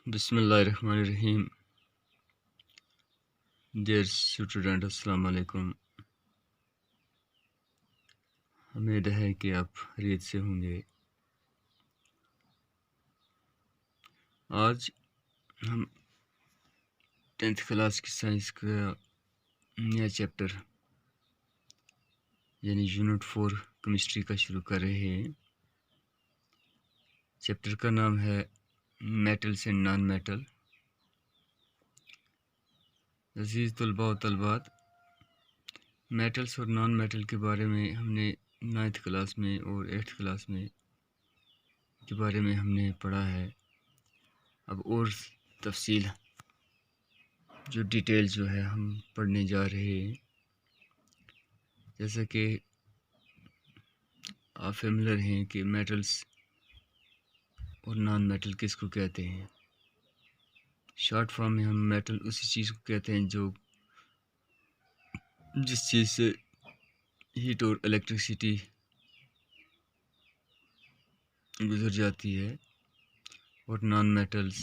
बिस्मिल्लाहिर्रहमानिर्रहीम। Dear student, अस्सलाम वालेकुम। उम्मीद है कि आप खैरियत से होंगे। आज हम 10th क्लास की साइंस का नया चैप्टर यानी यूनिट 4 केमिस्ट्री का शुरू कर रहे हैं। चैप्टर का नाम है मेटल्स एंड नॉन मेटल। अजीज़ तलबा व तलबात, मेटल्स और नॉन मेटल के बारे में हमने 9th क्लास में और 8th क्लास में के बारे में हमने पढ़ा है। अब और तफसील जो डिटेल जो है हम पढ़ने जा रहे हैं। जैसा कि आप फेमिलियर हैं कि मेटल्स और नॉन मेटल किसको कहते हैं। शॉर्ट फॉर्म में हम मेटल उसी चीज़ को कहते हैं जो जिस चीज़ से हीट और इलेक्ट्रिसिटी गुजर जाती है, और नॉन मेटल्स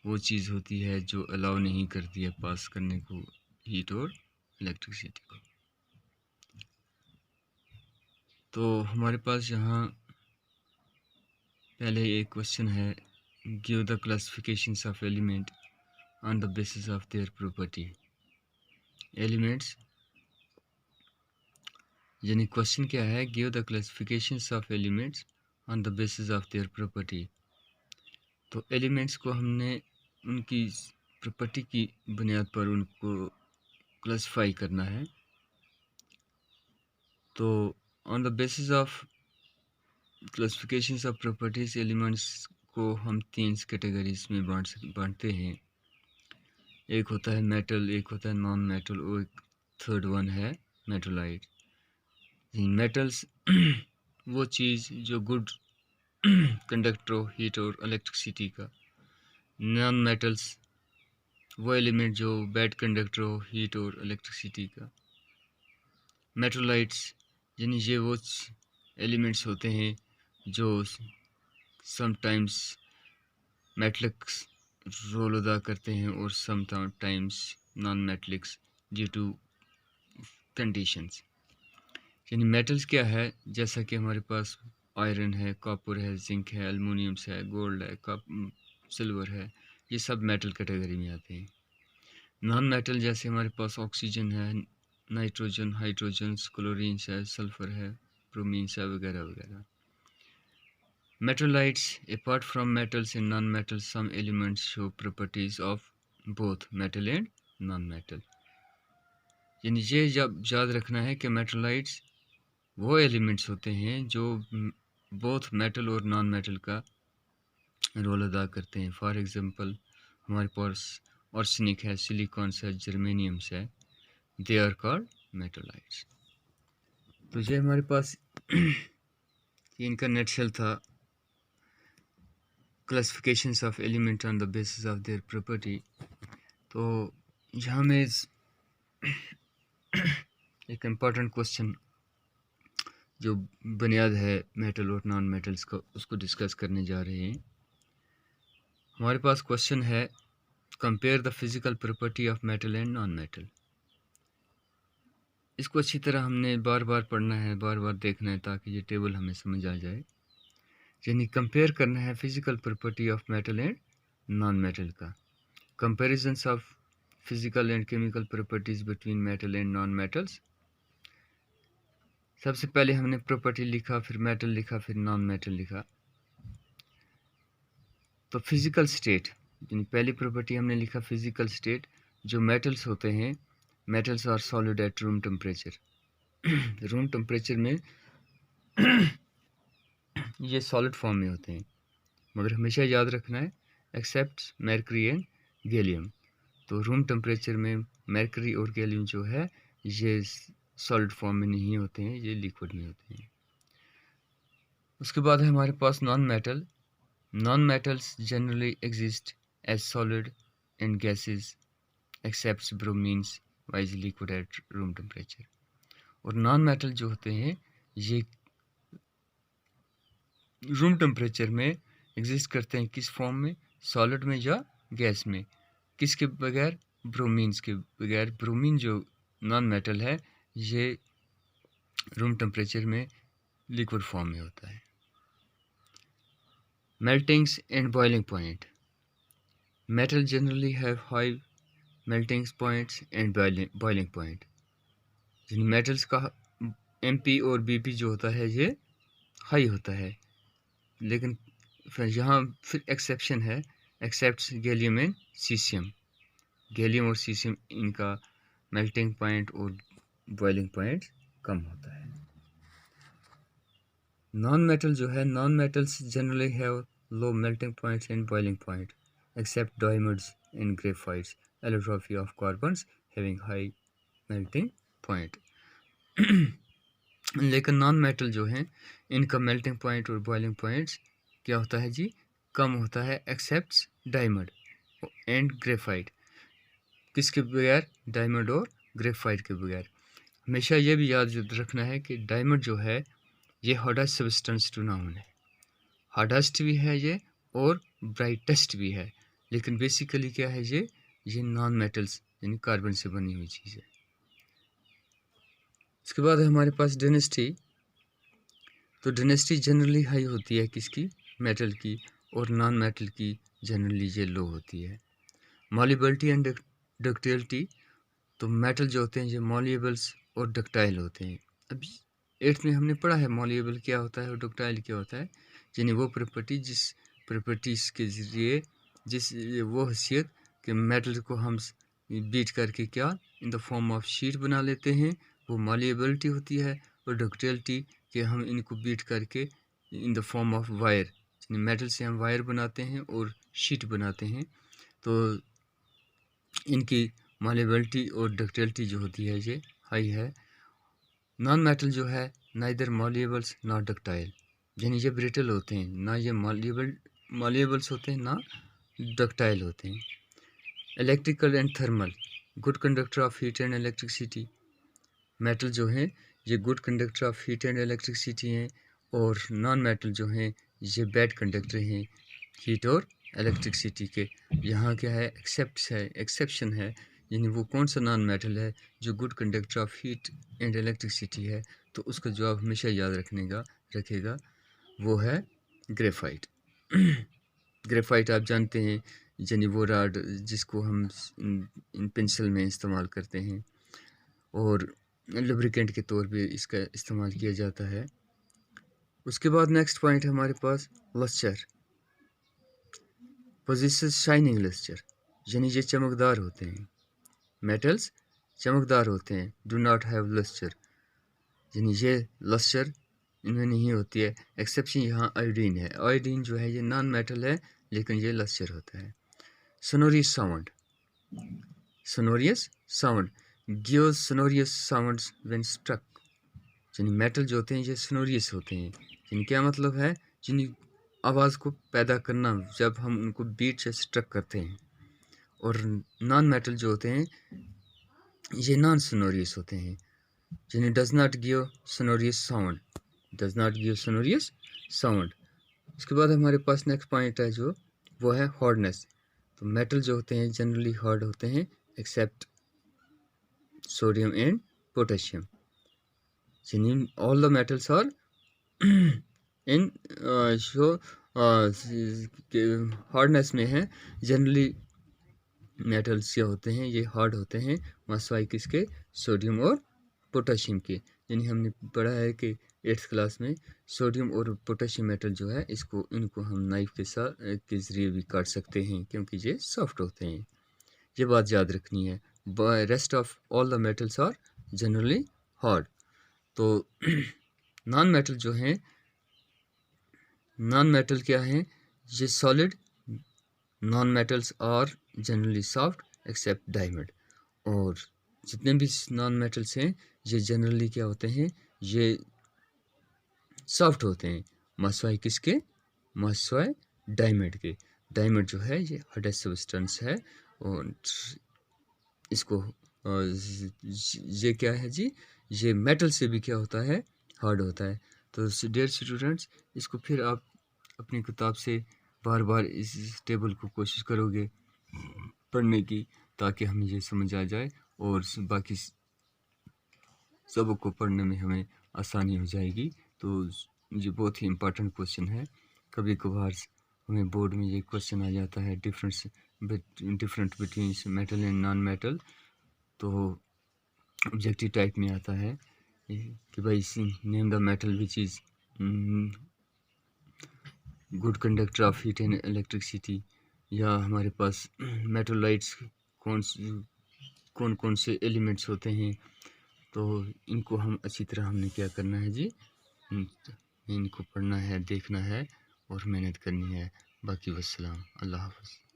वो चीज़ होती है जो अलाउ नहीं करती है पास करने को हीट और इलेक्ट्रिसिटी को। तो हमारे पास यहाँ पहले एक क्वेश्चन है, give the classifications of element on the basis of their property. Elements यानी क्वेश्चन क्या है, give the classifications of elements on the basis of their property. तो एलिमेंट्स को हमने उनकी प्रॉपर्टी की बुनियाद पर उनको क्लासिफाई करना है। तो on the basis of classifications of properties elements को हम 3 कैटेगरीज में बांटते हैं। एक होता है मेटल, एक होता है नॉन मेटल और एक थर्ड वन है मेटलाइट। मेटल्स वो चीज़ जो गुड कंडक्टर हो हीट और इलेक्ट्रिसिटी का। नॉन मेटल्स वो एलिमेंट जो बैड कंडक्टर हो हीट और इलेक्ट्रिसिटी का। मेटलाइट्स यानी ये वो एलिमेंट्स होते हैं जो समटाइम्स मेटलिक्स रोल अदा करते हैं और sometimes non metallics due to conditions. यानी मेटल्स क्या है, जैसा कि हमारे पास आयरन है, कॉपर है, जिंक है, एल्युमिनियम्स है, गोल्ड है, सिल्वर है, ये सब मेटल कैटेगरी में आते हैं। नॉन मेटल जैसे हमारे पास ऑक्सीजन है, नाइट्रोजन, हाइड्रोजन, क्लोरीन है, सल्फर है, ब्रोमीन है, वगैरह वगैरह। Metallites, apart from metals and non-metals, some elements show properties of both metal and non-metal। यानी ये जब याद रखना है कि मेटलाइट्स वो एलिमेंट्स होते हैं जो बोथ मेटल और नॉन मेटल का रोल अदा करते हैं। फॉर एग्जांपल हमारे पास आर्सेनिक है, सिलिकॉन है, जर्मेनियम्स है, दे आर कॉल्ड मेटलाइट्स। तो ये हमारे पास इनका नेटशेल था, classifications of element on the basis of their property. तो यहाँ में एक इम्पॉर्टेंट क्वेश्चन जो बुनियाद है मेटल और नॉन मेटल्स का, उसको डिस्कस करने जा रहे हैं। हमारे पास क्वेश्चन है, compare the physical property of metal and non metal. इसको अच्छी तरह हमने बार बार पढ़ना है, बार बार देखना है ताकि ये टेबल हमें समझ आ जाए। यानी कंपेयर करना है physical property of metal and non metal का। Comparisons of physical and chemical properties between metal and non metals. सबसे पहले हमने प्रॉपर्टी लिखा, फिर मेटल लिखा, फिर नॉन मेटल लिखा। तो फिजिकल स्टेट यानी पहली प्रॉपर्टी हमने लिखा फिजिकल स्टेट। जो मेटल्स होते हैं, metals are solid at room temperature. Room temperature में ये सॉलिड फॉर्म में होते हैं, मगर हमेशा याद रखना है एक्सेप्ट मरकरी एंड गैलियम। तो रूम टेम्परेचर में मरकरी और गैलियम जो है ये सॉलिड फॉर्म में नहीं होते हैं, ये लिक्विड में होते हैं। उसके बाद है हमारे पास non metal. Non metals generally exist as solid and gases except bromines wise liquid at room temperature. और नॉन मेटल जो होते हैं ये रूम टेम्परेचर में एग्जिस्ट करते हैं किस फॉर्म में, सॉलिड में या गैस में। किसके बगैर? ब्रोमीन्स के बगैर। ब्रोमीन जो नॉन मेटल है ये रूम टेम्परेचर में लिक्विड फॉर्म में होता है। Meltings and boiling point. Metal generally have high melting points and boiling point. जिन मेटल्स का MP और BP जो होता है ये हाई होता है, लेकिन फिर यहाँ फिर एक्सेप्शन है, except gallium and caesium. Gallium और सीसियम इनका मेल्टिंग पॉइंट और बॉइलिंग पॉइंट कम होता है। नॉन मेटल जो है, non metals generally have low melting points and boiling point except diamonds and graphites, allotropy of carbons having high melting point. लेकिन non metal जो हैं इनका मेल्टिंग पॉइंट और बॉइलिंग पॉइंट्स क्या होता है जी? कम होता है, एक्सेप्ट डायमंड एंड ग्रेफाइट। किसके बगैर? डायमंड और ग्रेफाइट के बगैर। हमेशा ये भी याद रखना है कि डायमंड जो है ये हार्डेस्ट सब्सटेंस टू नाउन है। हार्डेस्ट भी है ये और ब्राइटेस्ट भी है, लेकिन बेसिकली क्या है ये नॉन मेटल्स यानी कार्बन से बनी हुई चीज़ है। इसके बाद है हमारे पास डेंसिटी। तो डेंसिटी जनरली हाई होती है किसकी? मेटल की, और नॉन मेटल की जनरली ये लो होती है। मॉल्युबिलिटी एंड डक्टिलिटी। तो मेटल जो होते हैं ये मॉल्युबल्स और डक्टाइल होते हैं। अभी 8th में हमने पढ़ा है मॉल्युबल क्या होता है और डक्टाइल क्या होता है, यानी वो प्रॉपर्टी जिस प्रॉपर्टीज़ के ज़रिए जिस वो हैसियत कि मेटल को हम बीट करके क्या in the form of sheet बना लेते हैं, वो मॉल्युबिलिटी होती है। और डक्टिलिटी कि हम इनको बीट करके in the form of wire, metal से हम वायर बनाते हैं और शीट बनाते हैं, तो इनकी मॉल्युबिलिटी और डक्टिलिटी जो होती है ये हाई है। नॉन मेटल जो है नाइदर मॉल्युबल्स नॉट डक्टाइल, यानी ये ब्रिटल होते हैं, ना ये मॉल्युबल्स होते हैं ना डक्टाइल होते हैं। Electrical and thermal. Good conductor of heat and electricity. Metal जो हैं ये good conductor of heat and electricity हैं, और नॉन मेटल जो हैं ये बैड कंडक्टर हैं हीट और इलेक्ट्रिसिटी के। यहाँ क्या है? एक्सेप्शन है, यानी वो कौन सा नॉन मेटल है जो good conductor of heat and electricity है, तो उसका जवाब हमेशा याद रखेगा वो है ग्रेफाइट। ग्रेफाइट आप जानते हैं, यानी वो राड जिसको हम इन पेंसिल में इस्तेमाल करते हैं और लुब्रिकेंट के तौर पे इसका इस्तेमाल किया जाता है। उसके बाद नेक्स्ट पॉइंट है हमारे पास लस्चर। पोजेसेस शाइनिंग लस्चर, यानी ये चमकदार होते हैं। मेटल्स चमकदार होते हैं, डू नॉट हैव लस्चर, यानी ये लस्चर इनमें नहीं होती है। एक्सेप्शन यहाँ आयोडीन है। आयोडीन जो है ये नॉन मेटल है, लेकिन ये लस्चर होता है। Sonorous sound. Sonorous sound gives sonorous sounds when struck, यानी मेटल जो होते हैं ये सोनोरियस होते हैं, यानी क्या मतलब है? यानी आवाज़ को पैदा करना जब हम उनको बीट से स्ट्रक करते हैं। और नॉन मेटल जो होते हैं ये नॉन सोनोरियस होते हैं, यानी does not give sonorous sound, does not give sonorous sound. उसके बाद हमारे पास नेक्स्ट पॉइंट है जो वो है हार्डनेस। तो मेटल जो होते हैं जनरली हार्ड होते हैं एक्सेप्ट सोडियम एंड पोटेशियम, यानी all the metals are in जो हार्डनेस में है। जनरली मेटल्स क्या होते हैं ये हार्ड होते हैं, मसवाई किसके? सोडियम और पोटेशियम के। यानी हमने पढ़ा है कि 8th क्लास में सोडियम और पोटेशियम मेटल जो है इनको हम नाइफ के साथ के ज़रिए भी काट सकते हैं, क्योंकि ये सॉफ्ट होते हैं। ये बात याद रखनी है। Rest of all the metals are generally hard. तो नॉन मेटल जो हैं, नॉन मेटल क्या हैं? ये solid. Non metals are generally soft except diamond. और जितने भी नॉन मेटल्स हैं ये जनरली क्या होते हैं? ये सॉफ्ट होते हैं, मसवाई किसके? मसवाई डायमंड के। डायमंड जो है ये हार्डेस्ट सब्सटेंस है, और इसको ये क्या है जी? ये मेटल से भी क्या होता है? हार्ड होता है। तो डियर स्टूडेंट्स, इसको फिर आप अपनी किताब से बार बार इस टेबल को कोशिश करोगे पढ़ने की, ताकि हमें ये समझ आ जाए और बाकी सबको पढ़ने में हमें आसानी हो जाएगी। तो ये बहुत ही इम्पोर्टेंट क्वेश्चन है। कभी कभार हमें बोर्ड में ये क्वेश्चन आ जाता है, different between metal and non metal. तो ऑब्जेक्टिव टाइप में आता है कि भाई name the metal which is good conductor of heat and electricity, या हमारे पास मेटोलाइट्स कौन कौन से एलिमेंट्स होते हैं। तो इनको हम अच्छी तरह हमने क्या करना है जी, इनको पढ़ना है, देखना है और मेहनत करनी है। बाकी वस्सलाम, अल्लाह हाफ़िज़।